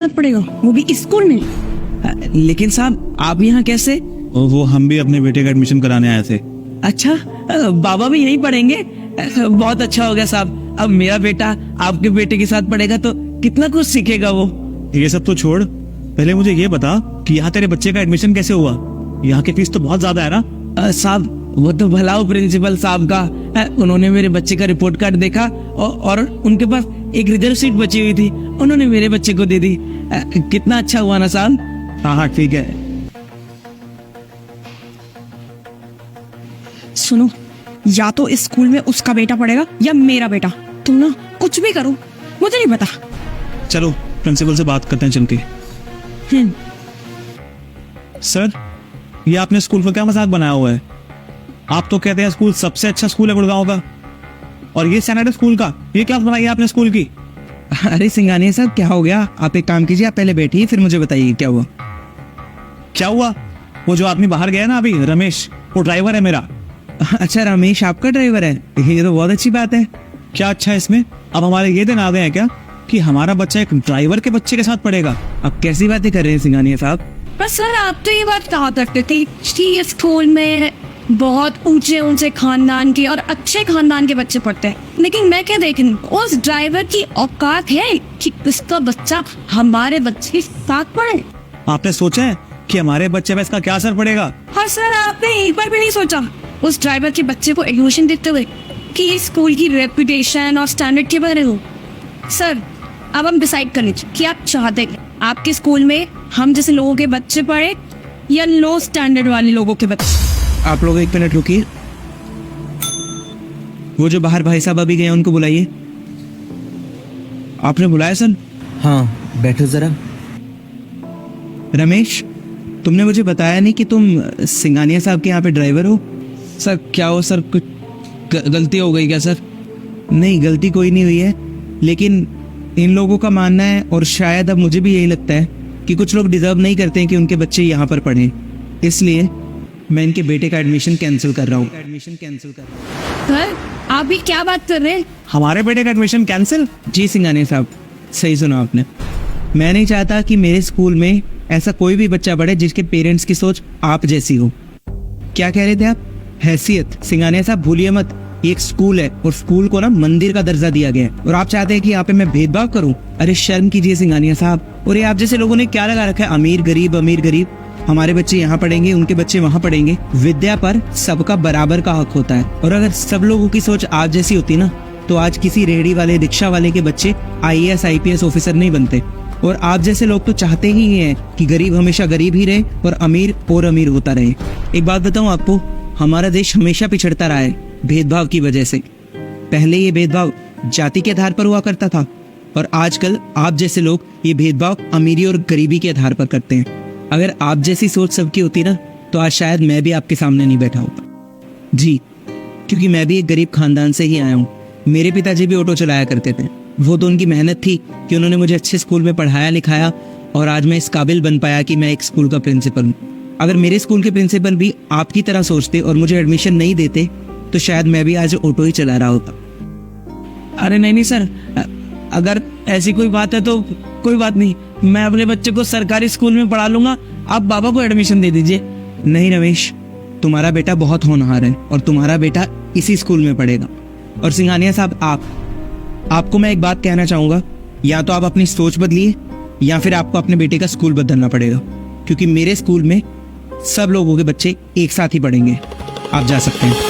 पड़ेगा, वो भी स्कूल में। लेकिन साहब आप यहाँ कैसे? वो हम भी अपने बेटे का एडमिशन कराने आए थे। अच्छा, बाबा भी यहीं पढ़ेंगे? बहुत अच्छा हो गया साहब। अब मेरा बेटा आपके बेटे के साथ पढ़ेगा तो कितना कुछ सीखेगा वो। ये सब तो छोड़, पहले मुझे ये बता कि यहाँ तेरे बच्चे का एडमिशन कैसे हुआ? यहाँ की फीस तो बहुत ज्यादा है ना। साहब वो तो भलाओ प्रिंसिपल साहब का, उन्होंने मेरे बच्चे का रिपोर्ट कार्ड देखा और उनके पास एक रिजर्व सीट बची हुई थी, उन्होंने मेरे बच्चे को दे दी। कितना अच्छा हुआ ना साहब। हाँ ठीक है। सुनो, या तो इस स्कूल में उसका बेटा पढ़ेगा या मेरा बेटा। तुम ना कुछ भी करो, मुझे नहीं पता। चलो प्रिंसिपल से बात करते हैं चल के। सर, ये आपने स्कूल का क्या मजाक बनाया हुआ है? आप तो कहते हैं स्कूल सबसे अच्छा स्कूल है गुड़गांव का, और ये सैनिटरी स्कूल का ये क्लास बनाई है आपने स्कूल की? अरे सिंघानिया साहब क्या हो गया? आप एक काम कीजिए, आप पहले बैठिए फिर मुझे बताइए क्या हुआ। क्या हुआ? वो जो आदमी बाहर गया ना अभी, रमेश, वो ड्राइवर है मेरा। अच्छा, रमेश आपका ड्राइवर है? ये तो बहुत अच्छी बात है। क्या अच्छा है इसमें? अब हमारे ये दिन आ गए हैं क्या कि हमारा बच्चा एक ड्राइवर के बच्चे के साथ पढ़ेगा? अब कैसी बातें कर रहे हैं सिंघानिया साहब? पर सर आप तो ये बात कहा करते थे कि स्कूल में बहुत ऊंचे ऊंचे खानदान के और अच्छे खानदान के बच्चे पढ़ते हैं, लेकिन मैं क्या देख रही हूँ, उस ड्राइवर की औकात है कि उसका बच्चा हमारे बच्चे के साथ पढ़े। आपने सोचा है कि हमारे बच्चे पे इसका क्या असर पड़ेगा? हाँ सर, आपने एक बार भी नहीं सोचा उस ड्राइवर के बच्चे को एडमिशन देते हुए कि इस स्कूल की रेपुटेशन और स्टैंडर्ड के बारे में? सर अब हम डिसाइड कर लीजिए कि आप चाहते हैं आपके स्कूल में हम जैसे लोगों के बच्चे पढ़े या लो स्टैंडर्ड वाले लोगों के बच्चे। आप लोग एक मिनट रुकिए, वो जो बाहर भाई साहब अभी गए उनको बुलाइए। आपने बुलाया सर? हाँ बैठो जरा। रमेश, तुमने मुझे बताया नहीं कि तुम सिंघानिया साहब के यहाँ पे ड्राइवर हो। सर क्या हो सर, कुछ गलती हो गई क्या सर? नहीं, गलती कोई नहीं हुई है, लेकिन इन लोगों का मानना है और शायद अब मुझे भी यही लगता है कि कुछ लोग डिजर्व नहीं करते हैं कि उनके बच्चे यहाँ पर पढ़ें, इसलिए मैं इनके बेटे का एडमिशन कैंसिल कर रहा हूँ। सर आप भी क्या बात कर रहे हैं? हमारे बेटे का एडमिशन कैंसिल? जी सिंघानिया साहब, सही सुना आपने। मैं नहीं चाहता कि मेरे स्कूल में ऐसा कोई भी बच्चा पढ़े जिसके पेरेंट्स की सोच आप जैसी हो। क्या कह रहे थे आप? हैसियत? सिंघानिया साहब भूलिए मत, ये एक स्कूल है और स्कूल को ना मंदिर का दर्जा दिया गया है, और आप चाहते हैं कि यहाँ पे मैं भेदभाव करूं? अरे शर्म कीजिए सिंघानिया साहब। और ये आप जैसे लोगों ने क्या लगा रखा है, अमीर गरीब अमीर गरीब। हमारे बच्चे यहाँ पढ़ेंगे, उनके बच्चे वहाँ पढ़ेंगे। विद्या पर सबका बराबर का हक होता है, और अगर सब लोगों की सोच आप जैसी होती ना तो आज किसी रेहड़ी वाले रिक्शा वाले के बच्चे IAS IPS ऑफिसर नहीं बनते। और आप जैसे लोग तो चाहते ही हैं कि गरीब हमेशा गरीब ही रहे और अमीर और अमीर होता रहे। एक बात बताऊं आपको, हमारा देश हमेशा पिछड़ता रहा है भेदभाव की वजह से। पहले ये भेदभाव जाति के आधार पर हुआ करता था, और आजकल आप जैसे लोग ये भेदभाव अमीरी और गरीबी के आधार पर करते हैं। अगर आप जैसी सोच सबकी होती ना तो आज शायद मैं भी आपके सामने नहीं बैठा होता। जी, क्योंकि मैं भी एक गरीब खानदान से ही आया हूँ। मेरे पिताजी भी ऑटो चलाया करते थे। वो तो उनकी मेहनत थी कि उन्होंने मुझे अच्छे स्कूल में पढ़ाया लिखाया, और आज मैं इस काबिल बन पाया कि मैं एक स्कूल का प्रिंसिपल हूँ। अगर मेरे स्कूल के प्रिंसिपल भी आपकी तरह सोचते और मुझे एडमिशन नहीं देते तो शायद मैं भी आज ऑटो ही चला रहा होता। अरे नहीं सर, अगर ऐसी कोई बात है तो कोई बात नहीं, मैं अपने बच्चे को सरकारी स्कूल में पढ़ा लूंगा, आप बाबा को एडमिशन दे दीजिए। नहीं रमेश, तुम्हारा बेटा बहुत होनहार है और तुम्हारा बेटा इसी स्कूल में पढ़ेगा। और सिंघानिया साहब, आपको मैं एक बात कहना चाहूंगा, या तो आप अपनी सोच बदलिए या फिर आपको अपने बेटे का स्कूल बदलना पड़ेगा, क्योंकि मेरे स्कूल में सब लोगों के बच्चे एक साथ ही पढ़ेंगे। आप जा सकते हैं।